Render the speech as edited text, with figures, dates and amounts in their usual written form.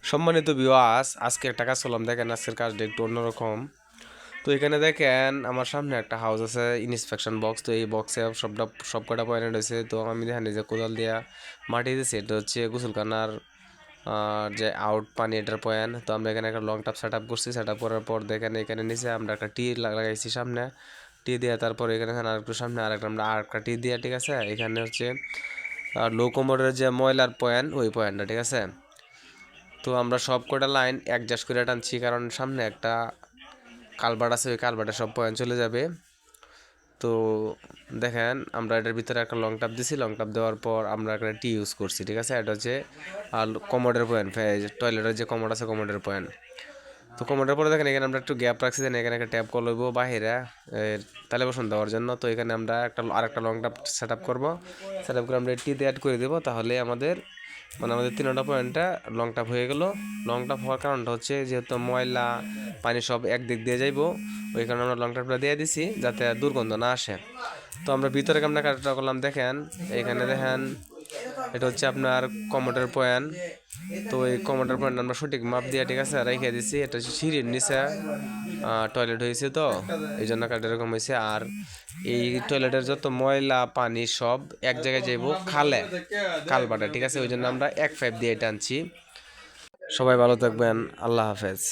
সম্মানিত ভিউয়ার্স, আজকে একটা কাজ করলাম। দেখেন আজকের কাজটা একটু অন্যরকম। তো এখানে দেখেন আমার সামনে একটা হাউস আছে, ইন্সপেকশন বক্স। তো এই বক্সে সব কটা পয়েন্ট হয়েছে। তো আমি দেখেন যে কোদাল দিয়া মাটি দিয়েছি, এটা হচ্ছে গোসলখানার যে আউট পানি এটার পয়েন্ট। তো আমরা এখানে একটা লং টাপ সেট আপ করছি। সেট আপ করার পর দেখেন এখানে নিচে আমরা একটা টি লাগাইছি সামনে। টি দিয়ে তারপর এখানে আর একটু সামনে আর একটা টি দিয়ে, ঠিক আছে। এখানে হচ্ছে লো কোমোডের যে ময়লার পয়েন্ট, ওই পয়েন্টটা, ঠিক আছে। তো আমরা সব কটা লাইন অ্যাডজাস্ট করে টানছি, কারণ সামনে একটা কালভার্ট আছে, ওই কালভার্টে সব পয়েন্ট চলে যাবে। তো দেখেন আমরা এটার ভিতরে একটা লং টাপ দিছি। লং টাপ দেওয়ার পর আমরা একটা টি ইউজ করছি, ঠিক আছে। এটা হচ্ছে আর কমোডের পয়েন্ট, টয়লেটের যে কমোড আছে, কমোডের পয়েন্ট। তো কমোডের পরে দেখেন এখানে আমরা একটু গ্যাপ রাখছি, যেন এখানে একটা ট্যাপ কল হইব বাহিরে তালে বসন দেওয়ার জন্য। তো এখানে আমরা আরেকটা লং টাপ সেট আপ করবো। সেট আপ করে আমরা টিতে অ্যাড করে দেবো, তাহলে আমাদের তিনটা পয়েন্টটা লং টাপ হয়ে গেল। লং টাপ হওয়ার কারণটা হচ্ছে যেহেতু ময়লা পানি সব একদিক দিয়ে যাইব, ওই কারণে আমরা লং টাপটা দিয়ে দিছি যাতে দুর্গন্ধ না আসে। তো আমরা ভিতরে কেমন কাজটা করলাম দেখেন। এখানে দেখেন এটা হচ্ছে আপনার কমোডের পয়েন্ট। তো এই কমোডের পয়েন্ট আমরা সঠিক মাপ দিয়ে, ঠিক আছে, রেখে দিছি। এটা হচ্ছে সিঁড়ির নিচে টয়লেট হয়েছে, তো এই জন্য কাঠ এরকম হয়েছে। আর এই টয়লেটের যত ময়লা পানি সব এক জায়গায় যাইব খালে, কালবাটা, ঠিক আছে। ওই জন্য আমরা 1 পাইপ দিয়ে টানছি। সবাই ভালো থাকবেন, আল্লাহ হাফেজ।